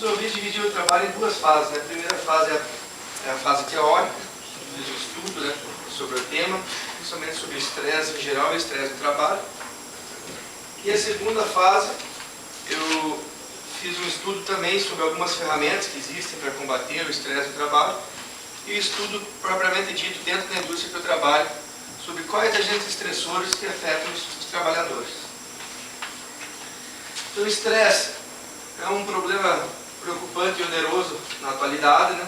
Resolvi dividir o trabalho em duas fases, né? A primeira fase é a fase teórica, fiz um estudo, né, sobre o tema, principalmente sobre o estresse em geral e o estresse do trabalho. E a segunda fase, eu fiz um estudo também sobre algumas ferramentas que existem para combater o estresse do trabalho e o estudo propriamente dito dentro da indústria que eu trabalho sobre quais agentes estressores que afetam os trabalhadores. Então, o estresse é um problema preocupante e oneroso na atualidade, né?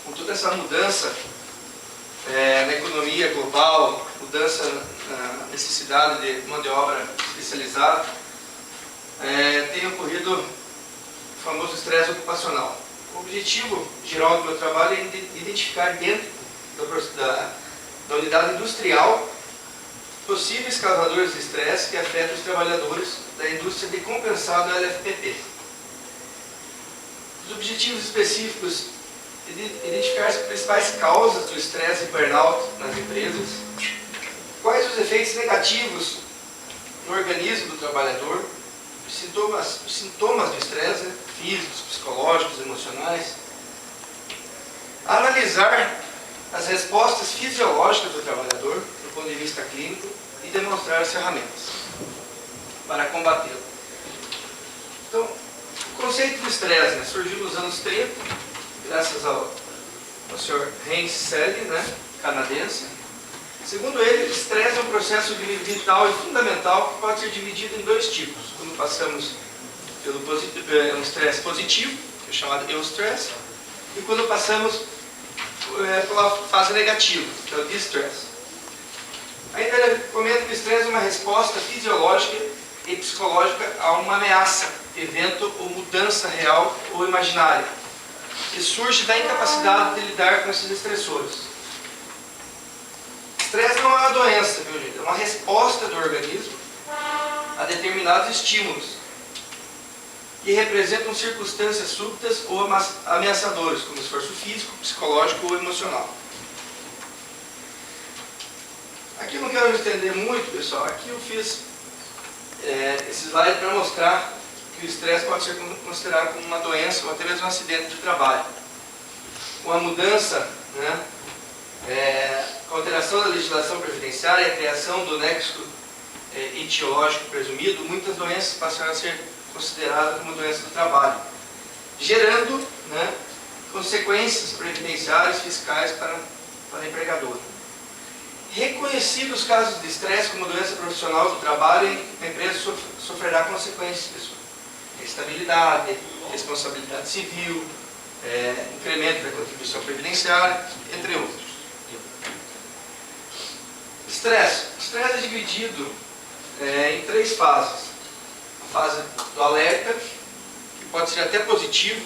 Com toda essa mudança na economia global, mudança na necessidade de mão de obra especializada, tem ocorrido o famoso estresse ocupacional. O objetivo geral do meu trabalho é identificar dentro da unidade industrial possíveis causadores de estresse que afetam os trabalhadores da indústria de compensado LFPP. Os objetivos específicos: identificar as principais causas do estresse e burnout nas empresas, quais os efeitos negativos no organismo do trabalhador, os sintomas do estresse, né, físicos, psicológicos, emocionais, analisar as respostas fisiológicas do trabalhador do ponto de vista clínico e demonstrar as ferramentas para combatê-lo. Então, o conceito do estresse, né, surgiu nos anos 30, graças ao Sr. Heinz Selye, né, canadense. Segundo ele, o estresse é um processo vital e fundamental que pode ser dividido em dois tipos. Quando passamos pelo um estresse positivo, que é chamado eustress, e quando passamos pela fase negativa, que é o distress. Ainda ele comenta que o estresse é uma resposta fisiológica e psicológica a uma ameaça, evento ou mudança real ou imaginária, que surge da incapacidade de lidar com esses estressores. Estresse não é uma doença, viu, gente? É uma resposta do organismo a determinados estímulos que representam circunstâncias súbitas ou ameaçadoras, como esforço físico, psicológico ou emocional. Aqui eu não quero me estender muito, pessoal. Aqui eu fiz esse slide para mostrar que o estresse pode ser considerado como uma doença ou até mesmo um acidente de trabalho. Com a mudança, né, com a alteração da legislação previdenciária e a criação do nexo etiológico presumido, muitas doenças passaram a ser consideradas como doenças do trabalho, gerando, né, consequências previdenciárias fiscais para o empregador. Reconhecidos os casos de estresse como doença profissional do trabalho, a empresa sofrerá consequências, pessoal. Estabilidade, responsabilidade civil, incremento da contribuição previdenciária, entre outros. Estresse. O estresse é dividido em três fases. A fase do alerta, que pode ser até positivo.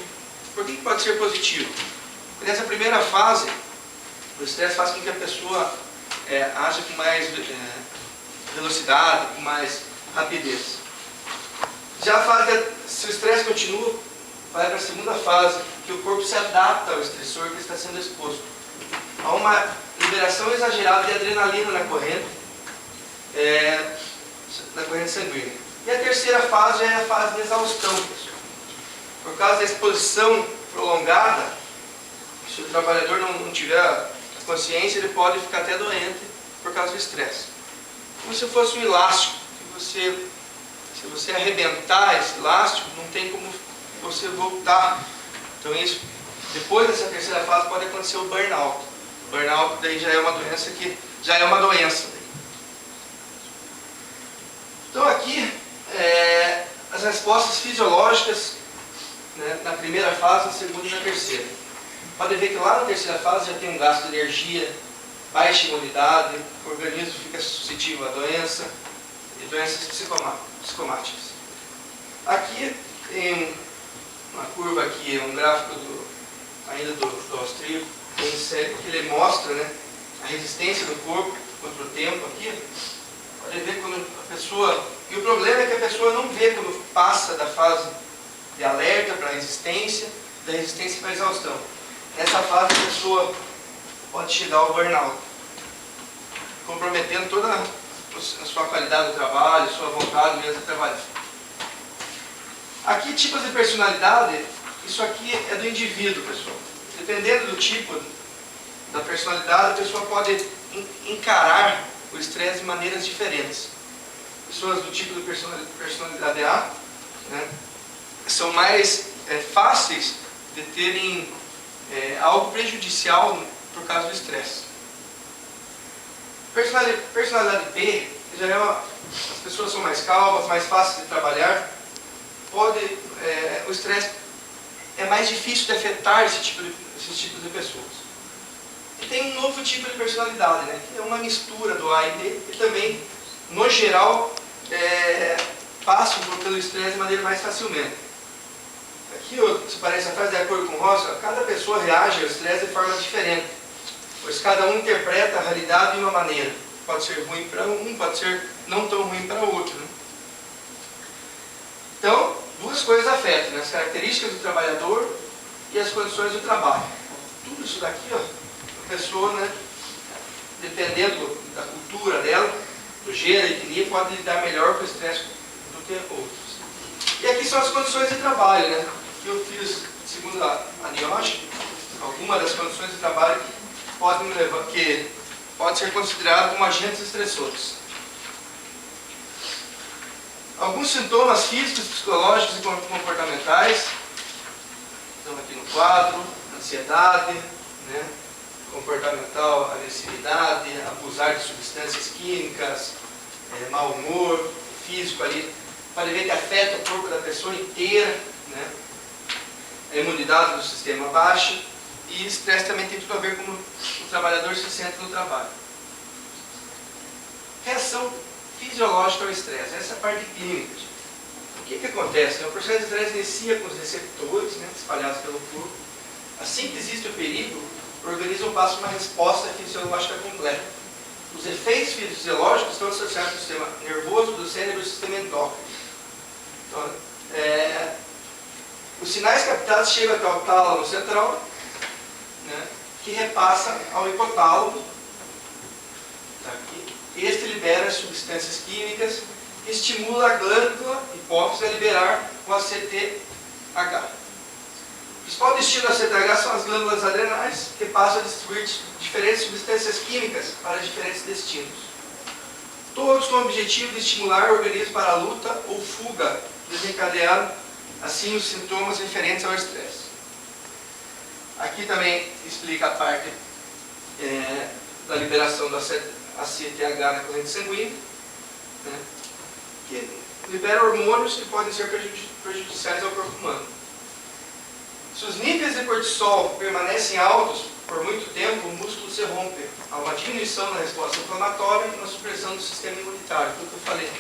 Por que pode ser positivo? Porque nessa primeira fase, o estresse faz com que a pessoa haja com mais velocidade, com mais rapidez. Já a fase, se o estresse continua, vai para a segunda fase, que o corpo se adapta ao estressor que está sendo exposto. Há uma liberação exagerada de adrenalina na corrente sanguínea. E a terceira fase é a fase de exaustão, pessoal. Por causa da exposição prolongada, se o trabalhador não tiver consciência, ele pode ficar até doente por causa do estresse. Como se fosse um elástico, que se você arrebentar esse elástico, não tem como você voltar. Então isso, depois dessa terceira fase, pode acontecer o burnout. O burnout daí já é uma doença Então aqui, as respostas fisiológicas, né, na primeira fase, na segunda e na terceira. Pode ver que lá na terceira fase já tem um gasto de energia, baixa imunidade, o organismo fica suscetível à doença e doenças psicomáticas. Aqui tem uma curva aqui, um gráfico ainda do austríaco, que ele mostra, né, a resistência do corpo contra o tempo aqui. Pode ver quando a pessoa... E o problema é que a pessoa não vê quando passa da fase de alerta para a resistência, da resistência para a exaustão. Nessa fase a pessoa pode chegar ao burnout, comprometendo toda a sua qualidade do trabalho, sua vontade mesmo de trabalhar. Aqui, tipos de personalidade, isso aqui é do indivíduo, pessoal. Dependendo do tipo da personalidade, a pessoa pode encarar o estresse de maneiras diferentes. Pessoas do tipo de personalidade A, né, são mais fáceis de terem algo prejudicial por causa do estresse. Personalidade B, já as pessoas são mais calmas, mais fáceis de trabalhar. O estresse é mais difícil de afetar esses tipos de pessoas. E tem um novo tipo de personalidade, né, que é uma mistura do A e B, e também, no geral, passam pelo estresse de maneira mais facilmente. Aqui, se parece a frase de acordo com Rosa, cada pessoa reage ao estresse de forma diferente, pois cada um interpreta a realidade de uma maneira. Pode ser ruim para um, pode ser não tão ruim para o outro, né? Então, duas coisas afetam, né? As características do trabalhador e as condições do trabalho. Tudo isso daqui, ó, a pessoa, né, dependendo da cultura dela, do gênero, da etnia, pode lidar melhor com o estresse do que outros. E aqui são as condições de trabalho, né? Que eu fiz, segundo a NIOSH, algumas das condições de trabalho que pode ser considerado como agentes estressores. Alguns sintomas físicos, psicológicos e comportamentais estão aqui no quadro: ansiedade, né, comportamental, agressividade, abusar de substâncias químicas, mau humor, físico ali, pode ver que afeta o corpo da pessoa inteira, né, a imunidade do sistema baixa, e estresse também tem tudo a ver com o trabalhador se sente no trabalho. Reação fisiológica ao estresse, essa é a parte clínica. O que acontece? O processo de estresse inicia com os receptores, né, espalhados pelo corpo. Assim que existe o perigo, o organismo passa uma resposta fisiológica completa. Os efeitos fisiológicos estão associados ao sistema nervoso, do cérebro e ao sistema endócrino. Então, os sinais captados chegam até o tálamo central, né, que repassa ao hipotálamo. Tá aqui. Este libera substâncias químicas e estimula a glândula hipófise a liberar o ACTH. O principal destino do ACTH são as glândulas adrenais, que passam a distribuir diferentes substâncias químicas para diferentes destinos. Todos com o objetivo de estimular o organismo para a luta ou fuga, desencadeando assim os sintomas referentes ao estresse. Aqui também explica a parte da liberação do ACTH na corrente sanguínea, né, que libera hormônios que podem ser prejudiciais ao corpo humano. Se os níveis de cortisol permanecem altos por muito tempo, o músculo se rompe. Há uma diminuição na resposta inflamatória e uma supressão do sistema imunitário, tudo que eu falei.